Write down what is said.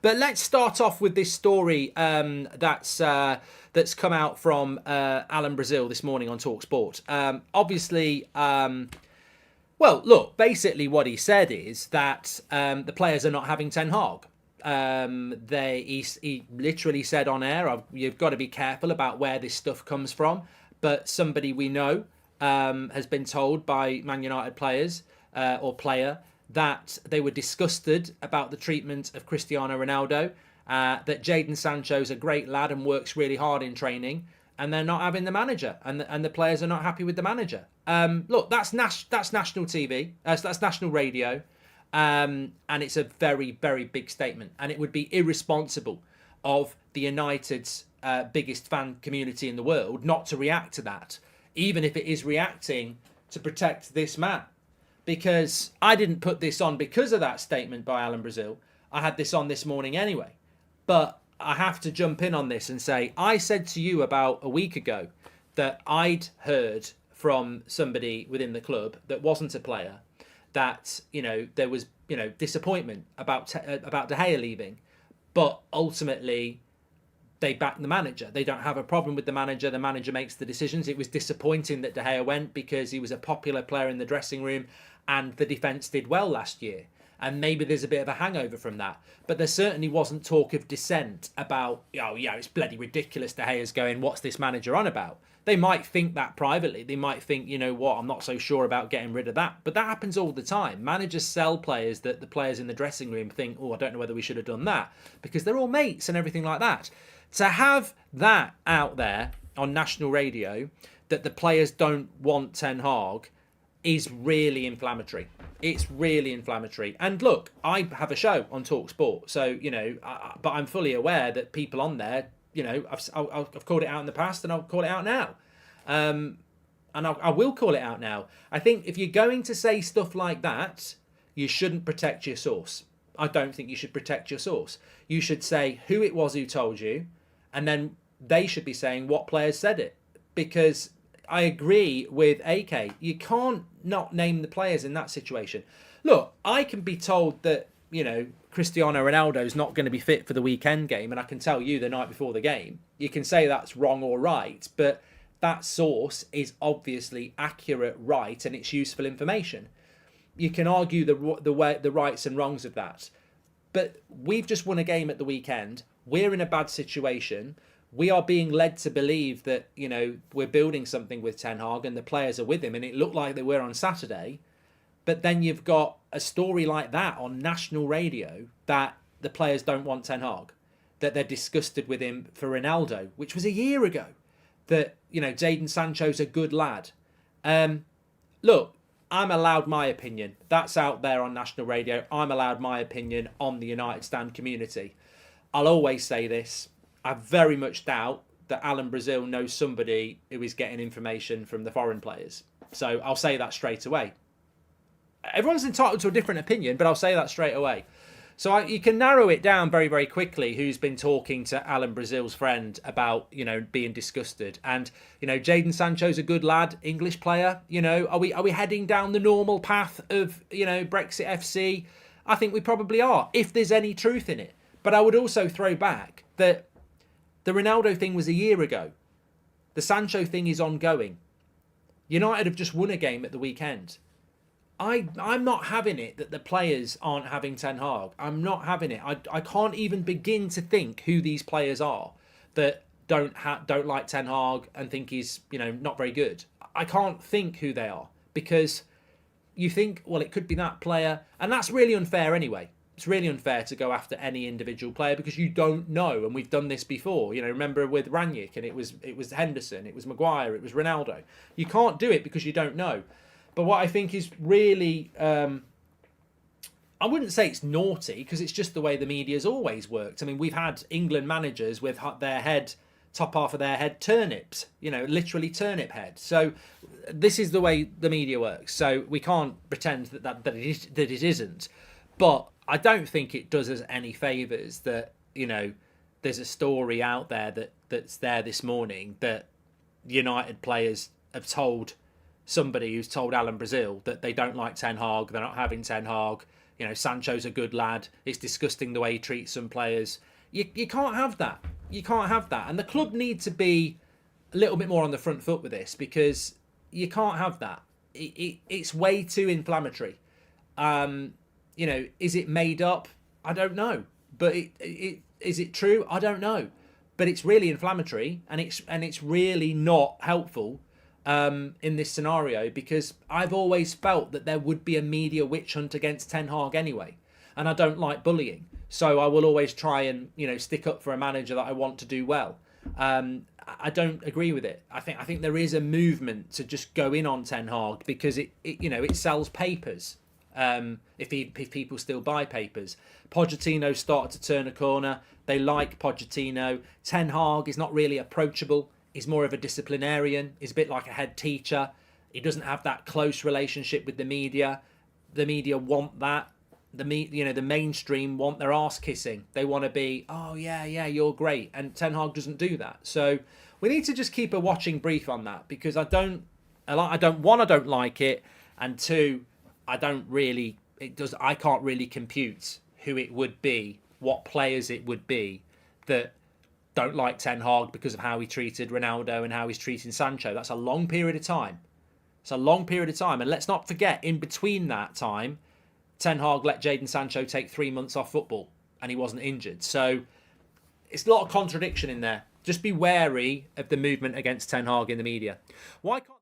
But let's start off with this story that's come out from Alan Brazil this morning on TalkSport. Obviously, well, look, basically what he said is that the players are not having Ten Hag. He literally said on air, you've got to be careful about where this stuff comes from. But somebody we know has been told by Man United players or player that they were disgusted about the treatment of Cristiano Ronaldo, that Jadon Sancho's a great lad and works really hard in training, and they're not having the manager, and the players are not happy with the manager. Look, that's national TV, that's national radio, and it's a very, very big statement, and it would be irresponsible of the United's biggest fan community in the world not to react to that, even if it is reacting to protect this man. Because I didn't put this on because of that statement by Alan Brazil. I had this on this morning anyway. But I have to jump in on this and say, I said to you about a week ago that I'd heard from somebody within the club that wasn't a player that, there was, disappointment about De Gea leaving. But ultimately, they back the manager. They don't have a problem with the manager. The manager makes the decisions. It was disappointing that De Gea went because he was a popular player in the dressing room and the defence did well last year. And maybe there's a bit of a hangover from that. But there certainly wasn't talk of dissent about, it's bloody ridiculous De Gea's going, what's this manager on about? They might think that privately. They might think, I'm not so sure about getting rid of that. But that happens all the time. Managers sell players that the players in the dressing room think, I don't know whether we should have done that. Because they're all mates and everything like that. To have that out there on national radio, that the players don't want Ten Hag, is really inflammatory. It's really inflammatory. And look, I have a show on TalkSport, so, but I'm fully aware that people on there, I've called it out in the past and I'll call it out now. And I will call it out now. I think if you're going to say stuff like that, you shouldn't protect your source. I don't think you should protect your source. You should say who it was who told you, and then they should be saying what players said it. Because I agree with AK. You can't not name the players in that situation. Look, I can be told that, Cristiano Ronaldo's not going to be fit for the weekend game, and I can tell you the night before the game. You can say that's wrong or right, but that source is obviously accurate, right, and it's useful information. You can argue the rights and wrongs of that. But we've just won a game at the weekend. We're in a bad situation. We are being led to believe that, we're building something with Ten Hag and the players are with him, and it looked like they were on Saturday. But then you've got a story like that on national radio that the players don't want Ten Hag, that they're disgusted with him for Ronaldo, which was a year ago, that, Jadon Sancho's a good lad. Look, I'm allowed my opinion. That's out there on national radio. I'm allowed my opinion on the United Stand community. I'll always say this. I very much doubt that Alan Brazil knows somebody who is getting information from the foreign players. So I'll say that straight away. Everyone's entitled to a different opinion, but I'll say that straight away. So you can narrow it down very, very quickly who's been talking to Alan Brazil's friend about, being disgusted. And, Jadon Sancho's a good lad, English player. Are we heading down the normal path of, Brexit FC? I think we probably are, if there's any truth in it. But I would also throw back that the Ronaldo thing was a year ago. The Sancho thing is ongoing. United have just won a game at the weekend. I'm not having it that the players aren't having Ten Hag. I'm not having it. I can't even begin to think who these players are that don't like Ten Hag and think he's not very good. I can't think who they are, because you think, well, it could be that player, and that's really unfair anyway. It's really unfair to go after any individual player because you don't know, and we've done this before. Remember with Ranić, and it was Henderson, it was Maguire, it was Ronaldo. You can't do it because you don't know. But what I think is really, I wouldn't say it's naughty, because it's just the way the media's always worked. I mean, we've had England managers with their head, top half of their head, turnips, literally turnip head. So this is the way the media works. So we can't pretend that it isn't. But I don't think it does us any favours that, there's a story out there that's there this morning that United players have told somebody who's told Alan Brazil that they don't like Ten Hag, they're not having Ten Hag, Sancho's a good lad. It's disgusting the way he treats some players. You can't have that. You can't have that. And the club need to be a little bit more on the front foot with this, because you can't have that. It's way too inflammatory. Is it made up? I don't know. But is it true? I don't know. But it's really inflammatory, and it's really not helpful in this scenario, because I've always felt that there would be a media witch hunt against Ten Hag anyway, and I don't like bullying, so I will always try and stick up for a manager that I want to do well. I don't agree with it. I think there is a movement to just go in on Ten Hag because it sells papers. If people still buy papers. Pochettino started to turn a corner. They like Pochettino. Ten Hag is not really approachable. He's more of a disciplinarian. He's a bit like a head teacher. He doesn't have that close relationship with the media. The media want that. The mainstream want their arse kissing. They want to be, oh yeah, you're great. And Ten Hag doesn't do that. So we need to just keep a watching brief on that, because I don't like it, and two, I can't really compute who it would be, what players it would be that don't like Ten Hag because of how he treated Ronaldo and how he's treating Sancho. That's a long period of time. And let's not forget, in between that time, Ten Hag let Jadon Sancho take 3 months off football and he wasn't injured. So it's a lot of contradiction in there. Just be wary of the movement against Ten Hag in the media. Why can't